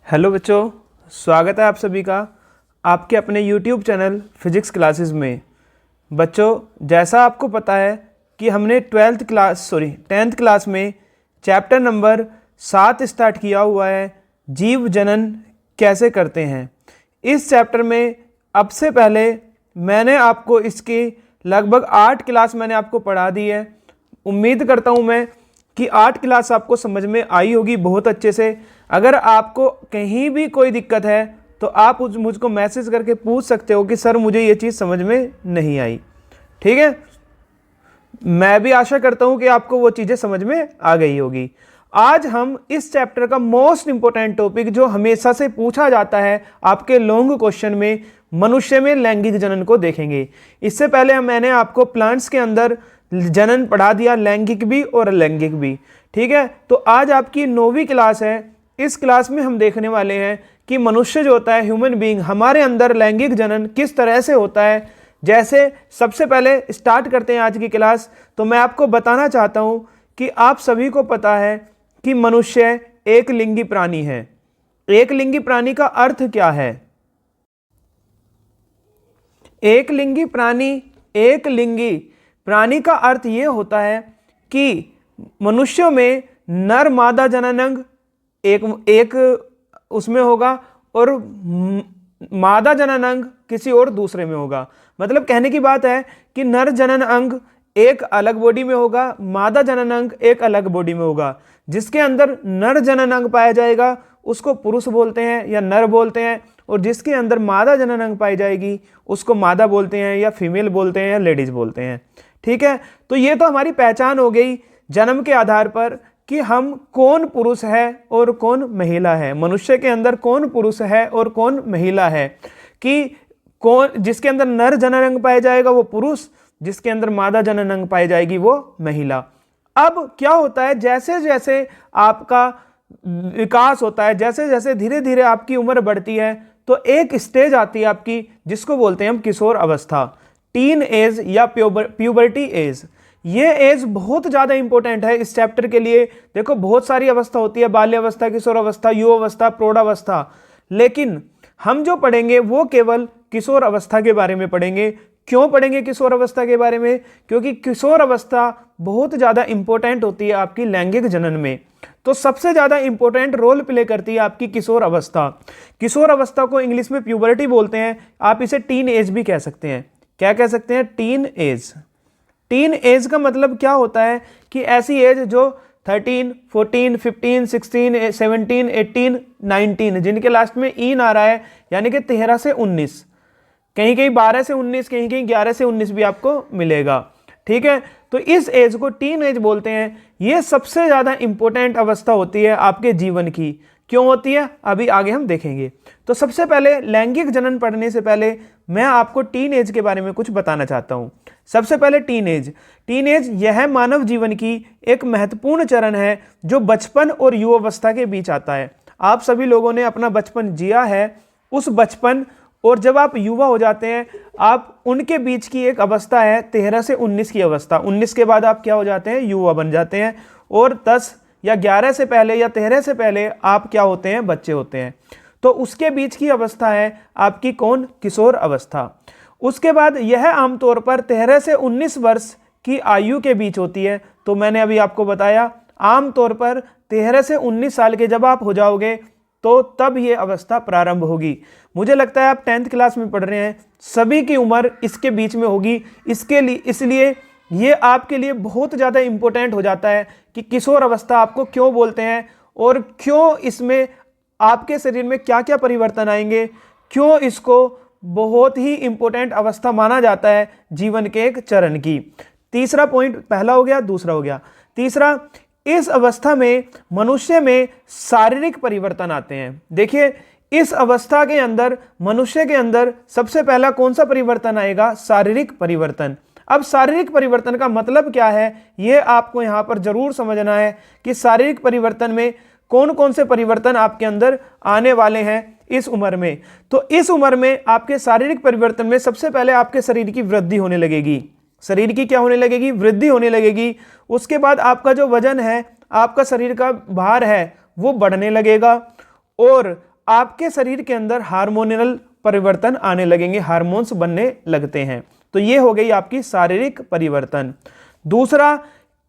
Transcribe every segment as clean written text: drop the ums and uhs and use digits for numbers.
Hello बच्चों, स्वागत है आप सभी का आपके अपने YouTube चैनल फिजिक्स क्लासेस में। बच्चों, जैसा आपको पता है कि हमने 10th क्लास में चैप्टर नंबर 7 स्टार्ट किया हुआ है, जीव जनन कैसे करते हैं। इस चैप्टर में अब से पहले मैंने आपको इसकी लगभग 8 क्लास मैंने आपको पढ़ा दी है। उम्मीद करता हूँ मैं कि 8 क्लास आपको समझ में आई होगी बहुत अच्छे से। अगर आपको कहीं भी कोई दिक्कत है तो आप मुझको मैसेज करके पूछ सकते हो कि सर मुझे ये चीज़ समझ में नहीं आई। ठीक है, मैं भी आशा करता हूँ कि आपको वो चीज़ें समझ में आ गई होगी। आज हम इस चैप्टर का मोस्ट इंपॉर्टेंट टॉपिक जो हमेशा से पूछा जाता है आपके लॉन्ग क्वेश्चन में, मनुष्य में लैंगिक जनन को देखेंगे। इससे पहले मैंने आपको प्लांट्स के अंदर जनन पढ़ा दिया, लैंगिक भी और अलैंगिक भी। ठीक है, तो आज आपकी 9वीं क्लास है। इस क्लास में हम देखने वाले हैं कि मनुष्य जो होता है, ह्यूमन बीइंग, हमारे अंदर लैंगिक जनन किस तरह से होता है। जैसे सबसे पहले स्टार्ट करते हैं आज की क्लास, तो मैं आपको बताना चाहता हूं कि आप सभी को पता है कि मनुष्य एक लिंगी प्राणी है। एक लिंगी प्राणी का अर्थ क्या है? एक लिंगी प्राणी का अर्थ यह होता है कि मनुष्यों में नर मादा जननांग एक उसमें होगा और मादा जनन अंग किसी और दूसरे में होगा। मतलब कहने की बात है कि नर जनन अंग एक अलग बॉडी में होगा, मादा जनन अंग एक अलग बॉडी में होगा। जिसके अंदर नर जनन अंग पाया जाएगा उसको पुरुष बोलते हैं या नर बोलते हैं, और जिसके अंदर मादा जनन अंग पाई जाएगी उसको मादा बोलते हैं या फीमेल बोलते हैं या लेडीज बोलते हैं। ठीक है, तो ये तो हमारी पहचान हो गई जन्म के आधार पर कि हम कौन पुरुष है और कौन महिला है, मनुष्य के अंदर कौन पुरुष है और कौन महिला है, कि कौन जिसके अंदर नर जनन अंग पाया जाएगा वो पुरुष, जिसके अंदर मादा जनन अंग पाई जाएगी वो महिला। अब क्या होता है, जैसे जैसे आपका विकास होता है, जैसे जैसे धीरे धीरे आपकी उम्र बढ़ती है, तो एक स्टेज आती है आपकी जिसको बोलते हैं हम किशोर अवस्था, टीन एज या प्यूबर्टी एज। ये एज बहुत ज़्यादा इंपॉर्टेंट है इस चैप्टर के लिए। देखो, बहुत सारी अवस्था होती है, बाल्यावस्था, किशोर अवस्था, युवावस्था, प्रौढ़ावस्था, लेकिन हम जो पढ़ेंगे वो केवल किशोर अवस्था के बारे में पढ़ेंगे। क्यों पढ़ेंगे किशोर अवस्था के बारे में? क्योंकि किशोर अवस्था बहुत ज़्यादा इंपॉर्टेंट होती है आपकी लैंगिक जनन में। तो सबसे ज़्यादा इंपॉर्टेंट रोल प्ले करती है आपकी किशोर अवस्था। किशोर अवस्था को इंग्लिश में प्यूबर्टी बोलते हैं, आप इसे टीन एज भी कह सकते हैं। क्या कह सकते हैं? Teen age. टीन एज का मतलब क्या होता है कि ऐसी एज जो 13, 14, 15, 16, 17, 18, 19 जिनके लास्ट में इन आ रहा है, यानी कि 13 से 19, कहीं कहीं 12 से 19, कहीं कहीं 11 से 19 भी आपको मिलेगा। ठीक है, तो इस एज को टीन एज बोलते हैं। ये सबसे ज़्यादा इंपॉर्टेंट अवस्था होती है आपके जीवन की। क्यों होती है अभी आगे हम देखेंगे। तो सबसे पहले लैंगिक जनन पढ़ने से पहले मैं आपको टीन एज के बारे में कुछ बताना चाहता हूं। सबसे पहले टीन एज यह मानव जीवन की एक महत्वपूर्ण चरण है जो बचपन और युवावस्था के बीच आता है। आप सभी लोगों ने अपना बचपन जिया है, उस बचपन और जब आप युवा हो जाते हैं, आप उनके बीच की एक अवस्था है 13 से 19 की अवस्था। 19 के बाद आप क्या हो जाते हैं? युवा बन जाते हैं, और 10 या 11 से पहले या 13 से पहले आप क्या होते हैं? बच्चे होते हैं। तो उसके बीच की अवस्था है आपकी कौन? किशोर अवस्था। उसके बाद यह आमतौर पर 13 से 19 वर्ष की आयु के बीच होती है। तो मैंने अभी आपको बताया, आमतौर पर 13 से 19 साल के जब आप हो जाओगे तो तब ये अवस्था प्रारंभ होगी। मुझे लगता है आप 10th क्लास में पढ़ रहे हैं, सभी की उम्र इसके बीच में होगी। इसलिए ये आपके लिए बहुत ज़्यादा इंपॉर्टेंट हो जाता है कि किशोर अवस्था आपको क्यों बोलते हैं और क्यों इसमें आपके शरीर में क्या क्या परिवर्तन आएंगे, क्यों इसको बहुत ही इंपॉर्टेंट अवस्था माना जाता है जीवन के एक चरण की। तीसरा पॉइंट, पहला हो गया, दूसरा हो गया। तीसरा, इस अवस्था में मनुष्य में शारीरिक परिवर्तन आते हैं। देखिए, इस अवस्था के अंदर मनुष्य के अंदर सबसे पहला कौन सा परिवर्तन आएगा? शारीरिक परिवर्तन। अब शारीरिक परिवर्तन का मतलब क्या है, यह आपको यहां पर जरूर समझना है कि शारीरिक परिवर्तन में कौन कौन से परिवर्तन आपके अंदर आने वाले हैं इस उम्र में। तो इस उम्र में आपके शारीरिक परिवर्तन में सबसे पहले आपके शरीर की वृद्धि होने लगेगी। शरीर की क्या होने लगेगी? वृद्धि होने लगेगी। उसके बाद आपका जो वजन है, आपका शरीर का भार है, वो बढ़ने लगेगा, और आपके शरीर के अंदर हार्मोनल परिवर्तन आने लगेंगे, हार्मोन्स बनने लगते हैं। तो ये हो गई आपकी शारीरिक परिवर्तन। दूसरा,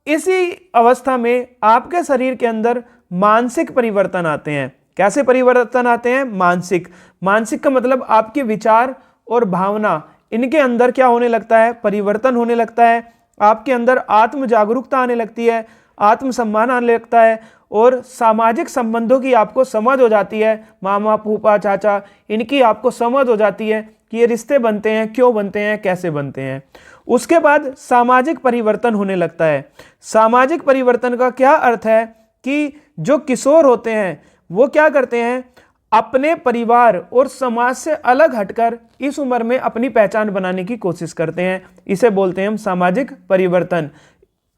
इसी अवस्था में आपके शरीर के अंदर मानसिक परिवर्तन आते हैं। कैसे परिवर्तन आते हैं? मानसिक। मानसिक का मतलब आपके विचार और भावना, इनके अंदर क्या होने लगता है? परिवर्तन होने लगता है। आपके अंदर आत्म जागरूकता आने लगती है, आत्मसम्मान आने लगता है, और सामाजिक संबंधों की आपको समझ हो जाती है। मामा, फूफा, चाचा, इनकी आपको समझ हो जाती है कि ये रिश्ते बनते हैं, क्यों बनते हैं, कैसे बनते हैं। उसके बाद सामाजिक परिवर्तन होने लगता है। सामाजिक परिवर्तन का क्या अर्थ है कि जो किशोर होते हैं वो क्या करते हैं? अपने परिवार और समाज से अलग हटकर इस उम्र में अपनी पहचान बनाने की कोशिश करते हैं। इसे बोलते हैं हम सामाजिक परिवर्तन।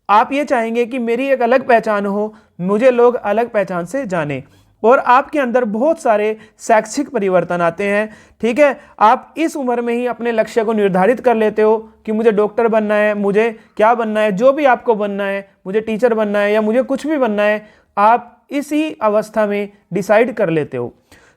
आप ये चाहेंगे कि मेरी एक अलग पहचान हो, मुझे लोग अलग पहचान से जाने, और आपके अंदर बहुत सारे शैक्षिक परिवर्तन आते हैं। ठीक है, आप इस उम्र में ही अपने लक्ष्य को निर्धारित कर लेते हो कि मुझे डॉक्टर बनना है, मुझे क्या बनना है, जो भी आपको बनना है, मुझे टीचर बनना है या मुझे कुछ भी बनना है, आप इसी अवस्था में डिसाइड कर लेते हो।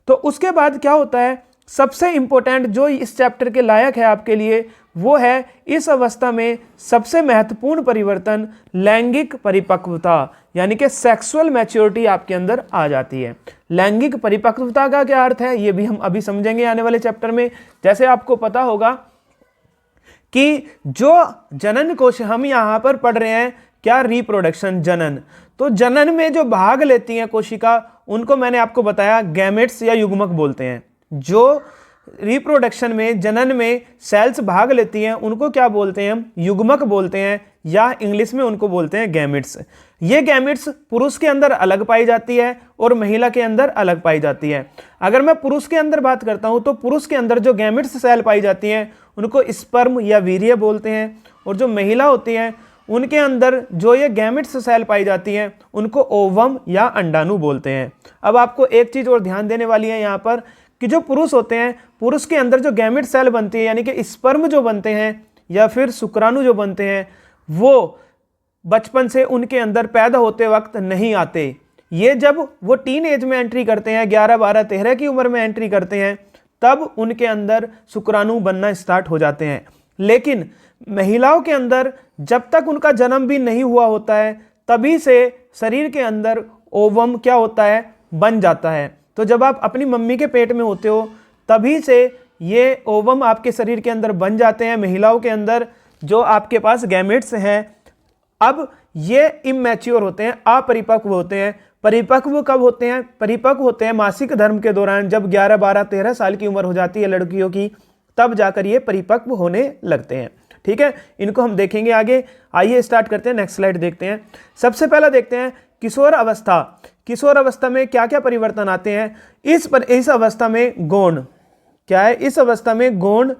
तो उसके बाद क्या होता है? सबसे इंपॉर्टेंट जो इस चैप्टर के लायक है आपके लिए, वो है इस अवस्था में सबसे महत्वपूर्ण परिवर्तन लैंगिक परिपक्वता, यानी कि सेक्सुअल मैच्योरिटी आपके अंदर आ जाती है। लैंगिक परिपक्वता का क्या अर्थ है, ये भी हम अभी समझेंगे आने वाले चैप्टर में। जैसे आपको पता होगा कि जो जनन कोश हम यहाँ पर पढ़ रहे हैं, क्या? रिप्रोडक्शन, जनन। तो जनन में जो भाग लेती हैं कोशिका, उनको मैंने आपको बताया गैमेट्स या युग्मक बोलते हैं। जो रिप्रोडक्शन में, जनन में सेल्स भाग लेती हैं, उनको क्या बोलते हैं? हम युग्मक बोलते हैं, या इंग्लिश में उनको बोलते हैं गैमेट्स। ये गैमेट्स पुरुष के अंदर अलग पाई जाती है और महिला के अंदर अलग पाई जाती है। अगर मैं पुरुष के अंदर बात करता हूं तो पुरुष के अंदर जो गैमेट्स सेल पाई जाती हैं उनको स्पर्म या वीर्य बोलते हैं, और जो महिला होती हैं उनके अंदर जो ये गैमेट्स सेल पाई जाती हैं उनको ओवम या अंडाणु बोलते हैं। अब आपको एक चीज और ध्यान देने वाली है यहाँ पर कि जो पुरुष होते हैं, पुरुष के अंदर जो गैमेट सेल बनती है, यानी कि स्पर्म जो बनते हैं या फिर शुक्राणु जो बनते हैं, वो बचपन से उनके अंदर पैदा होते वक्त नहीं आते। ये जब वो टीन एज में एंट्री करते हैं, 11, 12, 13 की उम्र में एंट्री करते हैं, तब उनके अंदर शुक्राणु बनना स्टार्ट हो जाते हैं। लेकिन महिलाओं के अंदर जब तक उनका जन्म भी नहीं हुआ होता है, तभी से शरीर के अंदर ओवम क्या होता है? बन जाता है। तो जब आप अपनी मम्मी के पेट में होते हो, तभी से ये ओवम आपके शरीर के अंदर बन जाते हैं, महिलाओं के अंदर जो आपके पास गैमेट्स हैं। अब ये इमैच्योर होते हैं, अपरिपक्व होते हैं। परिपक्व कब होते हैं? परिपक्व होते हैं मासिक धर्म के दौरान, जब 11, 12, 13 साल की उम्र हो जाती है लड़कियों की, तब जाकर ये परिपक्व होने लगते हैं। ठीक है, इनको हम देखेंगे आगे। आइए स्टार्ट करते हैं, नेक्स्ट स्लाइड देखते हैं। सबसे पहला देखते हैं किशोर अवस्था। किशोर अवस्था में क्या क्या परिवर्तन आते हैं? इस अवस्था में गौण क्या है? इस अवस्था में गौण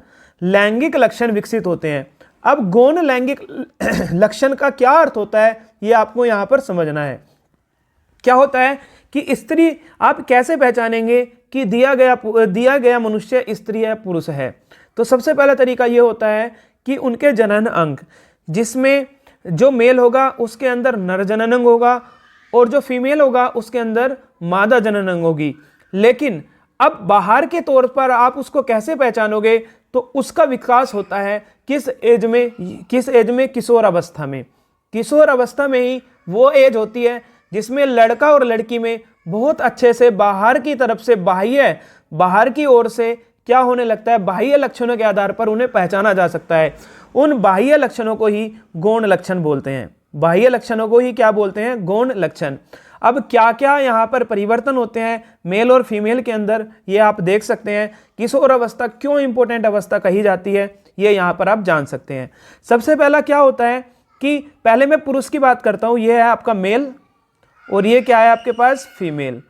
लैंगिक लक्षण विकसित होते हैं। अब गौण लैंगिक लक्षण का क्या अर्थ होता है, ये आपको यहां पर समझना है। क्या होता है कि स्त्री, आप कैसे पहचानेंगे कि दिया गया मनुष्य स्त्री या पुरुष है? तो सबसे पहला तरीका यह होता है कि उनके जनन अंग, जिसमें जो मेल होगा उसके अंदर नर जनन अंग होगा और जो फीमेल होगा उसके अंदर मादा जनन अंग होगी। लेकिन अब बाहर के तौर पर आप उसको कैसे पहचानोगे? तो उसका विकास होता है किस एज में? किशोर अवस्था में। किशोर अवस्था में ही वो एज होती है जिसमें लड़का और लड़की में बहुत अच्छे से बाहर की तरफ से बाहर की ओर से क्या होने लगता है? बाह्य लक्षणों के आधार पर उन्हें पहचाना जा सकता है। उन बाह्य लक्षणों को ही गौण लक्षण बोलते हैं। बाह्य लक्षणों को ही क्या बोलते हैं? गौण लक्षण। अब क्या क्या यहाँ पर परिवर्तन होते हैं मेल और फीमेल के अंदर, ये आप देख सकते हैं। किशोर अवस्था क्यों इंपॉर्टेंट अवस्था कही जाती है, ये यहाँ पर आप जान सकते हैं। सबसे पहला क्या होता है कि पहले मैं पुरुष की बात करता हूँ, ये है आपका मेल और ये क्या है आपके पास? फीमेल।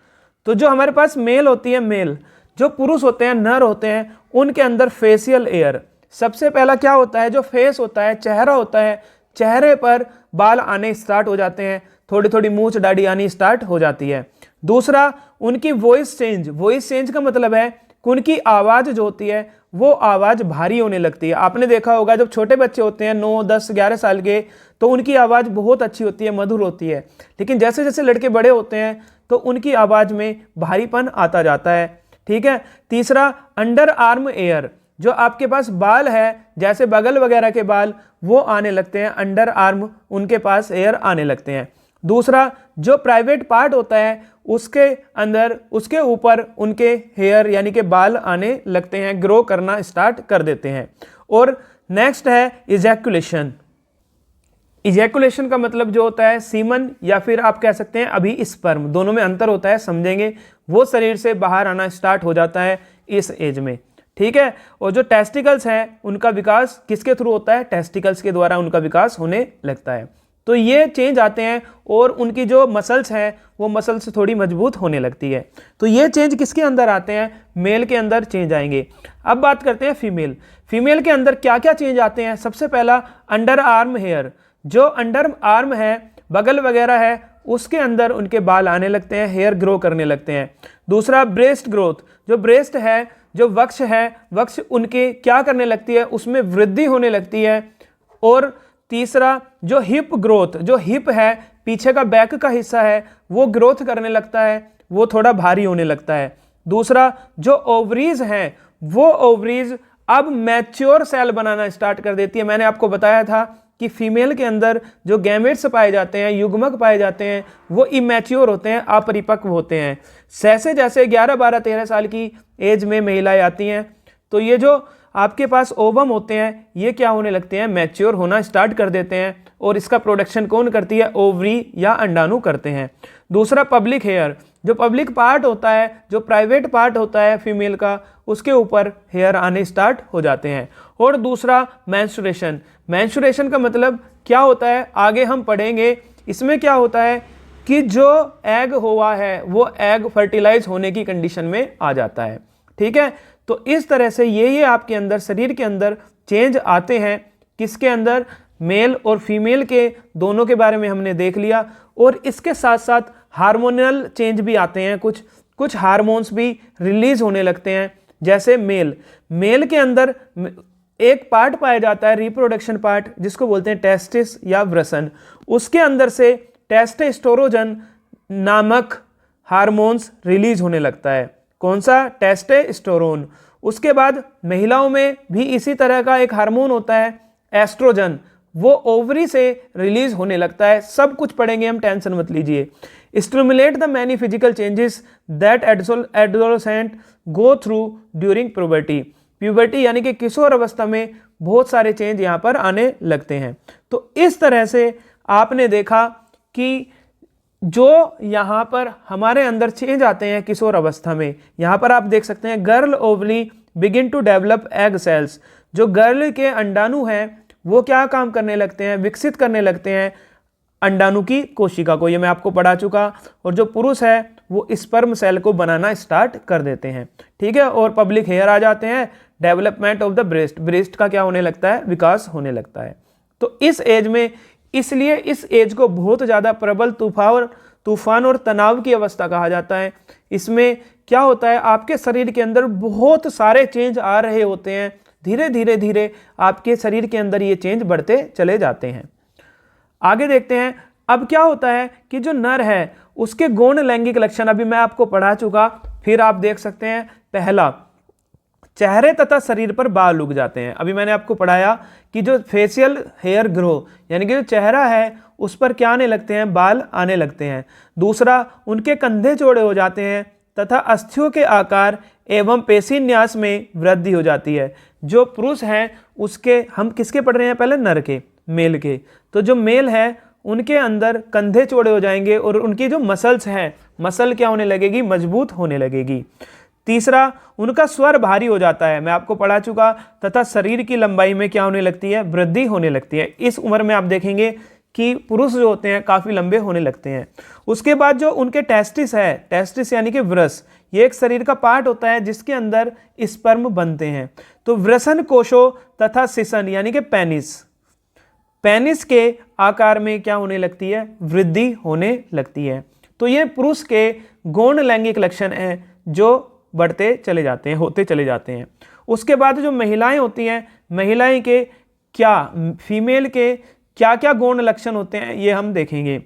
तो जो हमारे पास मेल होती है, मेल, जो पुरुष होते हैं, नर होते हैं, उनके अंदर फेशियल एयर, सबसे पहला क्या होता है? जो फेस होता है, चेहरा होता है, चेहरे पर बाल आने स्टार्ट हो जाते हैं, थोड़ी थोड़ी मूंछ दाढ़ी आनी स्टार्ट हो जाती है। दूसरा, उनकी वॉइस चेंज। वॉइस चेंज का मतलब है कि उनकी आवाज़ जो होती है वो आवाज़ भारी होने लगती है। आपने देखा होगा जब छोटे बच्चे होते हैं 9, 10, 11 साल के, तो उनकी आवाज़ बहुत अच्छी होती है, मधुर होती है। लेकिन जैसे जैसे लड़के बड़े होते हैं तो उनकी आवाज़ में भारीपन आता जाता है। ठीक है। तीसरा अंडर आर्म एयर, जो आपके पास बाल है जैसे बगल वगैरह के बाल वो आने लगते हैं, अंडर आर्म उनके पास एयर आने लगते हैं। दूसरा जो प्राइवेट पार्ट होता है उसके अंदर उसके ऊपर उनके हेयर यानी कि बाल आने लगते हैं, ग्रो करना स्टार्ट कर देते हैं। और नेक्स्ट है इजैकुलेशन। इजैकुलेशन का मतलब जो होता है सीमन या फिर आप कह सकते हैं अभी स्पर्म, दोनों में अंतर होता है, समझेंगे। वो शरीर से बाहर आना स्टार्ट हो जाता है इस एज में, ठीक है। और जो टेस्टिकल्स हैं उनका विकास किसके थ्रू होता है, टेस्टिकल्स के द्वारा उनका विकास होने लगता है। तो ये चेंज आते हैं और उनकी जो मसल्स हैं वो मसल्स थोड़ी मजबूत होने लगती है। तो ये चेंज किसके अंदर आते हैं, मेल के अंदर चेंज आएंगे। अब बात करते हैं फीमेल। फीमेल के अंदर क्या क्या चेंज आते हैं। सबसे पहला अंडर आर्म हेयर, जो अंडर आर्म है बगल वगैरह है उसके अंदर उनके बाल आने लगते हैं, हेयर ग्रो करने लगते हैं। दूसरा ब्रेस्ट ग्रोथ, जो ब्रेस्ट है जो वक्ष है, वक्ष उनके क्या करने लगती है, उसमें वृद्धि होने लगती है। और तीसरा जो हिप ग्रोथ, जो हिप है पीछे का बैक का हिस्सा है वो ग्रोथ करने लगता है, वो थोड़ा भारी होने लगता है। दूसरा जो ओवरीज हैं वो ओवरीज अब मैच्योर सेल बनाना स्टार्ट कर देती है। मैंने आपको बताया था कि फीमेल के अंदर जो गैमेट्स पाए जाते हैं, युग्मक पाए जाते हैं, वो इमैच्योर होते हैं, अपरिपक्व होते हैं। जैसे जैसे 11, 12, 13 साल की एज में महिलाएं आती हैं तो ये जो आपके पास ओवम होते हैं ये क्या होने लगते हैं, मैच्योर होना स्टार्ट कर देते हैं। और इसका प्रोडक्शन कौन करती है, ओवरी या अंडाणु करते हैं। दूसरा पब्लिक हेयर, जो पब्लिक पार्ट होता है, जो प्राइवेट पार्ट होता है फीमेल का, उसके ऊपर हेयर आने स्टार्ट हो जाते हैं। और दूसरा मेंस्ट्रुएशन। मेंस्ट्रुएशन का मतलब क्या होता है आगे हम पढ़ेंगे। इसमें क्या होता है कि जो एग हुआ है वो एग फर्टिलाइज होने की कंडीशन में आ जाता है, ठीक है। तो इस तरह से ये आपके अंदर शरीर के अंदर चेंज आते हैं। किसके अंदर, मेल और फीमेल के दोनों के बारे में हमने देख लिया। और इसके साथ साथ हार्मोनल चेंज भी आते हैं, कुछ हार्मोन्स भी रिलीज होने लगते हैं। जैसे मेल के अंदर एक पार्ट पाया जाता है रिप्रोडक्शन पार्ट जिसको बोलते हैं टेस्टिस या व्रसन। उसके अंदर से टेस्टोस्टेरोजन नामक हार्मोन्स रिलीज होने लगता है। कौन सा, टेस्टोस्टेरोन। उसके बाद महिलाओं में भी इसी तरह का एक हार्मोन होता है एस्ट्रोजन, वो ओवरी से रिलीज होने लगता है। सब कुछ पढ़ेंगे हम, टेंशन मत लीजिए। Stimulate the many physical changes that adolescent go through during puberty यानी कि किशोर अवस्था में बहुत सारे चेंज यहाँ पर आने लगते हैं। तो इस तरह से आपने देखा कि जो यहाँ पर हमारे अंदर चेंज आते हैं किशोर अवस्था में, यहाँ पर आप देख सकते हैं girl ovary begin to develop egg cells. जो गर्ल के अंडाणु हैं वो क्या काम करने लगते हैं, विकसित करने लगते हैं अंडाणु की कोशिका को, ये मैं आपको पढ़ा चुका। और जो पुरुष है वो स्पर्म सेल को बनाना स्टार्ट कर देते हैं, ठीक है। और पब्लिक हेयर आ जाते हैं, डेवलपमेंट ऑफ द ब्रेस्ट का क्या होने लगता है, विकास होने लगता है। तो इस एज में, इसलिए इस एज को बहुत ज़्यादा प्रबल तूफान और तनाव की अवस्था कहा जाता है। इसमें क्या होता है, आपके शरीर के अंदर बहुत सारे चेंज आ रहे होते हैं, धीरे धीरे धीरे आपके शरीर के अंदर ये चेंज बढ़ते चले जाते हैं। आगे देखते हैं। अब क्या होता है कि जो नर है उसके गौण लैंगिक लक्षण अभी मैं आपको पढ़ा चुका, फिर आप देख सकते हैं। पहला, चेहरे तथा शरीर पर बाल उग जाते हैं। अभी मैंने आपको पढ़ाया कि जो फेशियल हेयर ग्रो यानी कि जो चेहरा है उस पर क्या आने लगते हैं, बाल आने लगते हैं। दूसरा, उनके कंधे चौड़े हो जाते हैं तथा अस्थियों के आकार एवं पेशीन्यास में वृद्धि हो जाती है। जो पुरुष हैं उसके, हम किसके पढ़ रहे हैं, पहले नर के, मेल के। तो जो मेल है उनके अंदर कंधे चौड़े हो जाएंगे और उनकी जो मसल्स हैं, मसल क्या होने लगेगी, मजबूत होने लगेगी। तीसरा, उनका स्वर भारी हो जाता है, मैं आपको पढ़ा चुका। तथा शरीर की लंबाई में क्या होने लगती है, वृद्धि होने लगती है। इस उम्र में आप देखेंगे कि पुरुष जो होते हैं काफ़ी लंबे होने लगते हैं। उसके बाद जो उनके टेस्टिस है, टेस्टिस यानी कि व्रस, ये एक शरीर का पार्ट होता है जिसके अंदर स्पर्म बनते हैं। तो वृषण कोशों तथा सिसन यानी कि पेनिस के आकार में क्या होने लगती है, वृद्धि होने लगती है। तो ये पुरुष के गौण लैंगिक लक्षण हैं जो बढ़ते चले जाते हैं, होते चले जाते हैं। उसके बाद जो महिलाएं होती हैं, महिलाएं के क्या, फीमेल के क्या क्या गौण लक्षण होते हैं ये हम देखेंगे।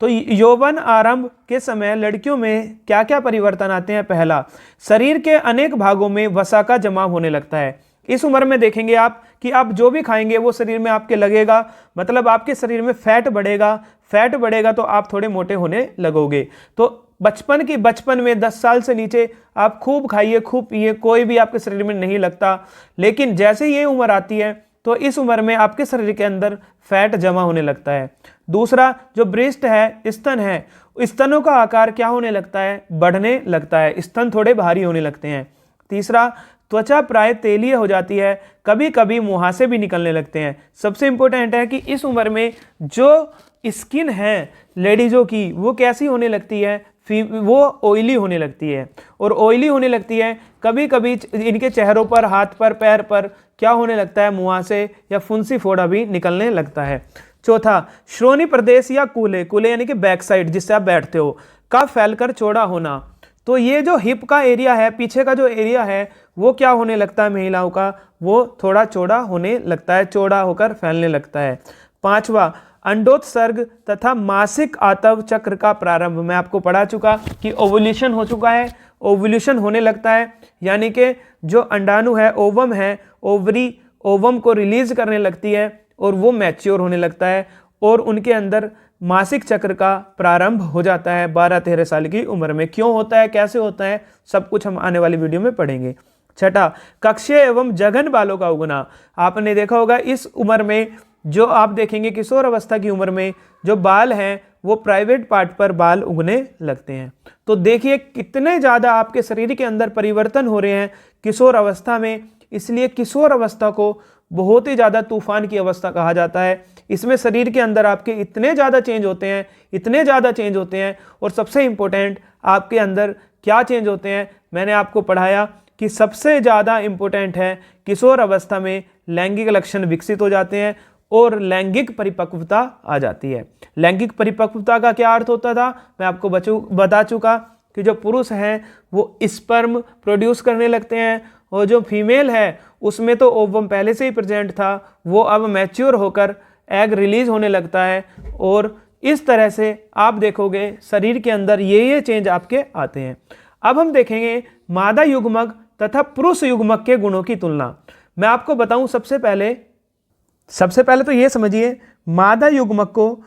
तो यौवन आरंभ के समय लड़कियों में क्या क्या परिवर्तन आते हैं? पहला, शरीर के अनेक भागों में वसा का जमाव होने लगता है। इस उम्र में देखेंगे आप कि आप जो भी खाएंगे वो शरीर में आपके लगेगा, मतलब आपके शरीर में फैट बढ़ेगा। फैट बढ़ेगा तो आप थोड़े मोटे होने लगोगे। तो बचपन में 10 साल से नीचे आप खूब खाइए, खूब पिए, कोई भी आपके शरीर में नहीं लगता। लेकिन जैसे ये उम्र आती है तो इस उम्र में आपके शरीर के अंदर फैट जमा होने लगता है। दूसरा, जो ब्रेस्ट है, स्तन है, स्तनों का आकार क्या होने लगता है? बढ़ने लगता है, स्तन थोड़े भारी होने लगते हैं। तीसरा, त्वचा प्राय तेलीय हो जाती है, कभी कभी मुहासे भी निकलने लगते हैं। सबसे इंपॉर्टेंट है कि इस उम्र में जो स्किन है लेडीजों की वो कैसी होने लगती है? वो ऑयली होने लगती है, और ऑयली होने लगती है कभी कभी इनके चेहरों पर, हाथ पर, पैर पर क्या होने लगता है? मुहासे या फुंसी फोड़ा भी निकलने लगता है। चौथा, श्रोणी प्रदेश या कूल्हे, कूल्हे यानी कि बैक साइड जिससे आप बैठते हो, का फैलकर चौड़ा होना। तो ये जो हिप का एरिया है, पीछे का जो एरिया है, वो क्या होने लगता है महिलाओं का? वो थोड़ा चौड़ा होने लगता है, चौड़ा होकर फैलने लगता है। पांचवा, अंडोत्सर्ग तथा मासिक आतव चक्र का प्रारंभ। मैं आपको पढ़ा चुका कि ओवुलेशन हो चुका है, ओवुलेशन होने लगता है, यानी कि जो अंडाणु है, ओवम है, ओवरी ओवम को रिलीज करने लगती है और वो मैच्योर होने लगता है और उनके अंदर मासिक चक्र का प्रारंभ हो जाता है 12-13 साल की उम्र में। क्यों होता है, कैसे होता है, सब कुछ हम आने वाली वीडियो में पढ़ेंगे। छठा, कक्षीय एवं जघन बालों का उगना। आपने देखा होगा इस उम्र में जो आप देखेंगे किशोर अवस्था की उम्र में जो बाल हैं वो प्राइवेट पार्ट पर बाल उगने लगते हैं। तो देखिए कितने ज़्यादा आपके शरीर के अंदर परिवर्तन हो रहे हैं किशोर अवस्था में। इसलिए किशोर अवस्था को बहुत ही ज़्यादा तूफान की अवस्था कहा जाता है। इसमें शरीर के अंदर आपके इतने ज़्यादा चेंज होते हैं, इतने ज़्यादा चेंज होते हैं, और सबसे इम्पोर्टेंट आपके अंदर क्या चेंज होते हैं, मैंने आपको पढ़ाया कि सबसे ज़्यादा इम्पोर्टेंट है किशोर अवस्था में लैंगिक लक्षण विकसित हो जाते हैं और लैंगिक परिपक्वता आ जाती है। लैंगिक परिपक्वता का क्या अर्थ होता था, मैं आपको बता चुका कि जो पुरुष हैं वो स्पर्म प्रोड्यूस करने लगते हैं, और जो फीमेल है उसमें तो ओवम पहले से ही प्रेजेंट था, वो अब मैच्योर होकर एग रिलीज होने लगता है। और इस तरह से आप देखोगे शरीर के अंदर ये चेंज आपके आते हैं। अब हम देखेंगे मादा युग्मक तथा पुरुष युग्मक के गुणों की तुलना। मैं आपको बताऊं सबसे पहले तो ये समझिए, मादा युग्मक को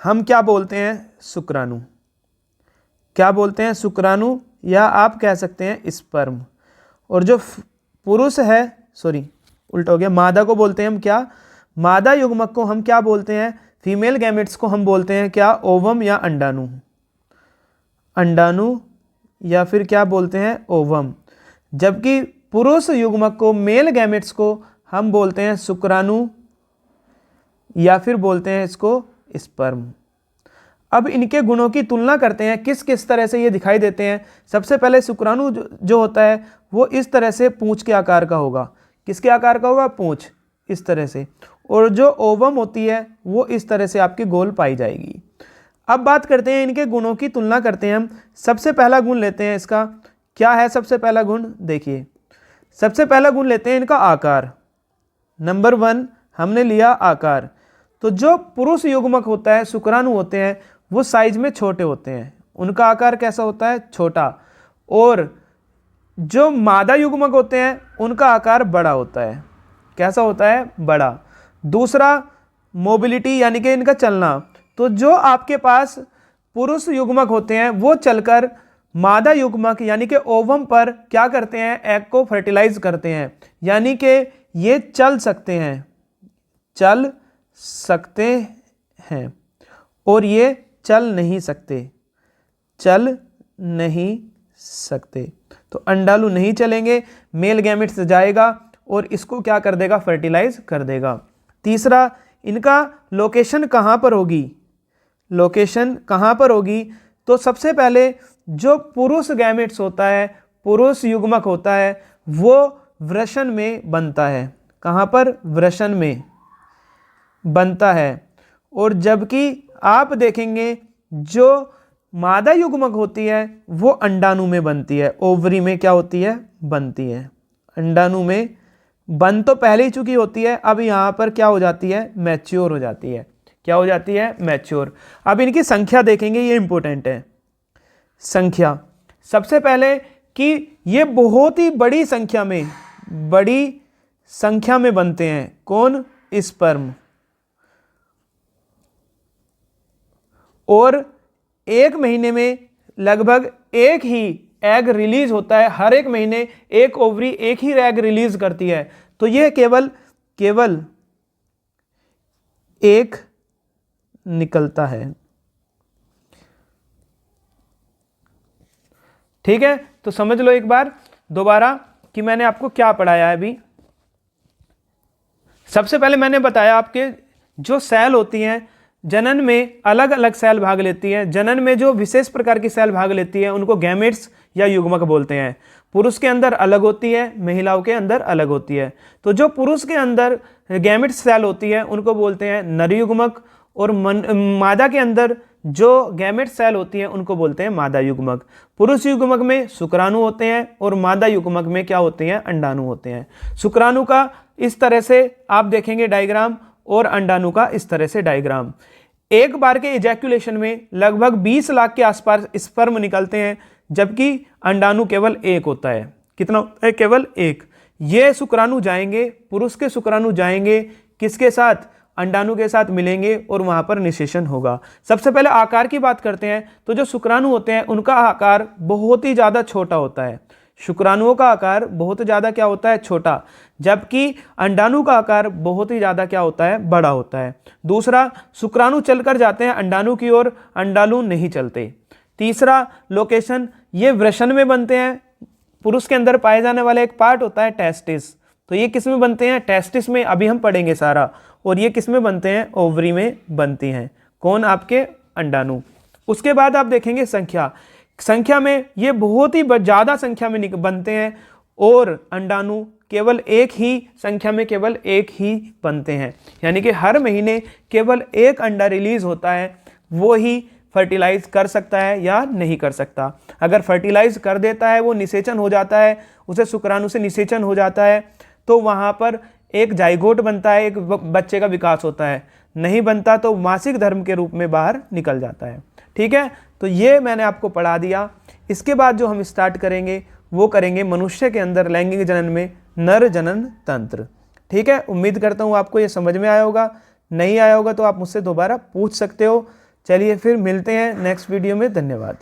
हम क्या बोलते हैं? शुक्राणु। क्या बोलते हैं? शुक्राणु, या आप कह सकते हैं स्पर्म। और जो पुरुष है, सॉरी उल्टा हो गया, मादा को बोलते हैं हम क्या? मादा युग्मक को हम क्या बोलते हैं? फीमेल गैमेट्स को हम बोलते हैं क्या? ओवम या अंडाणु। अंडाणु या फिर क्या बोलते हैं? ओवम। जबकि पुरुष युग्मक को, मेल गैमेट्स को हम बोलते हैं शुक्राणु या फिर बोलते हैं इसको स्पर्म। अब इनके गुणों की तुलना करते हैं, किस किस तरह से ये दिखाई देते हैं। सबसे पहले शुक्राणु जो होता है वो इस तरह से पूंछ के आकार का होगा। किसके आकार का होगा? पूंछ, इस तरह से। और जो ओवम होती है वो इस तरह से आपकी गोल पाई जाएगी। अब बात करते हैं इनके गुणों की तुलना करते हैं हम। सबसे पहला गुण लेते हैं इसका, क्या है सबसे पहला गुण? देखिए सबसे पहला गुण लेते हैं इनका आकार। नंबर 1 हमने लिया आकार। तो जो पुरुष युग्मक होता है, शुक्राणु होते हैं, वो साइज में छोटे होते हैं, उनका आकार कैसा होता है? छोटा। और जो मादा युग्मक होते हैं उनका आकार बड़ा होता है। कैसा होता है? बड़ा। दूसरा, मोबिलिटी यानी कि इनका चलना। तो जो आपके पास पुरुष युग्मक होते हैं वो चलकर मादा युग्मक यानी कि ओवम पर क्या करते हैं? एग को फर्टिलाइज करते हैं, यानी कि ये चल सकते हैं, चल सकते हैं, और ये चल नहीं सकते, चल नहीं सकते। तो अंडाणु नहीं चलेंगे, मेल गैमेट से जाएगा और इसको क्या कर देगा? फर्टिलाइज कर देगा। तीसरा, इनका लोकेशन कहाँ पर होगी? लोकेशन कहाँ पर होगी? तो सबसे पहले जो पुरुष गैमेट्स होता है, पुरुष युग्मक होता है, वो वृषण में बनता है। कहाँ पर? वृषण में बनता है। और जबकि आप देखेंगे जो मादा युग्मक होती है वो अंडाणु में बनती है, ओवरी में क्या होती है? बनती है। अंडाणु में बन तो पहले ही चुकी होती है, अब यहाँ पर क्या हो जाती है? मैच्योर हो जाती है। क्या हो जाती है, मैच्योर। अब इनकी संख्या देखेंगे, ये इंपॉर्टेंट है। संख्या सबसे पहले कि ये बहुत ही बड़ी संख्या में बनते हैं। कौन, स्पर्म। और एक महीने में लगभग एक ही एग रिलीज होता है। हर एक महीने एक ओवरी एक ही एग रिलीज करती है। तो ये केवल एक निकलता है। ठीक है, तो समझ लो एक बार दोबारा कि मैंने आपको क्या पढ़ाया है अभी। सबसे पहले मैंने बताया आपके जो सेल होती हैं जनन में अलग अलग सेल भाग लेती है। जनन में जो विशेष प्रकार की सेल भाग लेती है उनको गैमेट्स या युग्मक बोलते हैं। पुरुष के अंदर अलग होती है, महिलाओं के अंदर अलग होती है। तो जो पुरुष के अंदर गैमेट्स सेल होती है उनको बोलते हैं नर युग्मक, और मादा के अंदर जो गैमेट सेल होती है उनको बोलते हैं मादा युग्मक। पुरुष युग्मक में शुक्राणु होते हैं और मादा युग्मक में क्या होते हैं, अंडाणु होते हैं। शुक्राणु का इस तरह से आप देखेंगे डायग्राम, और अंडाणु का इस तरह से डायग्राम। एक बार के इजैक्यूलेशन में लगभग 20 लाख के आसपास स्पर्म निकलते हैं, जबकि अंडाणु केवल एक होता है। कितना होता है, केवल एक। ये शुक्राणु जाएंगे, पुरुष के शुक्राणु जाएंगे किसके साथ, अंडाणु के साथ मिलेंगे और वहां पर निषेचन होगा। सबसे पहले आकार की बात करते हैं तो जो शुक्राणु होते हैं उनका आकार बहुत ही ज्यादा छोटा होता है। शुक्राणुओं का आकार बहुत ज्यादा क्या होता है, छोटा, जबकि अंडाणु का आकार बहुत ही ज्यादा क्या होता है, बड़ा होता है। दूसरा, शुक्राणु चलकर जाते हैं अंडाणु की ओर, अंडाणु नहीं चलते। तीसरा लोकेशन, ये वृषण में बनते हैं। पुरुष के अंदर पाए जाने वाला एक पार्ट होता है टेस्टिस, तो ये किस में बनते हैं, टेस्टिस में, अभी हम पढ़ेंगे सारा। और ये किस में बनते हैं, ओवरी में बनती हैं। कौन, आपके अंडाणु। उसके बाद आप देखेंगे संख्या में ये बहुत ही ज्यादा संख्या में बनते हैं, और अंडाणु केवल एक ही संख्या में केवल एक ही बनते हैं। यानी कि हर महीने केवल एक अंडा रिलीज होता है, वो ही फर्टिलाइज कर सकता है या नहीं कर सकता। अगर फर्टिलाइज कर देता है, वो निषेचन हो जाता है, उसे शुक्राणु से निषेचन हो जाता है, तो वहां पर एक जाइगोट बनता है, एक बच्चे का विकास होता है। नहीं बनता तो मासिक धर्म के रूप में बाहर निकल जाता है। ठीक है, तो ये मैंने आपको पढ़ा दिया। इसके बाद जो हम स्टार्ट करेंगे वो करेंगे मनुष्य के अंदर लैंगिक जनन में नर जनन तंत्र। ठीक है, उम्मीद करता हूँ आपको ये समझ में आया होगा। नहीं आया होगा तो आप मुझसे दोबारा पूछ सकते हो। चलिए फिर मिलते हैं नेक्स्ट वीडियो में। धन्यवाद।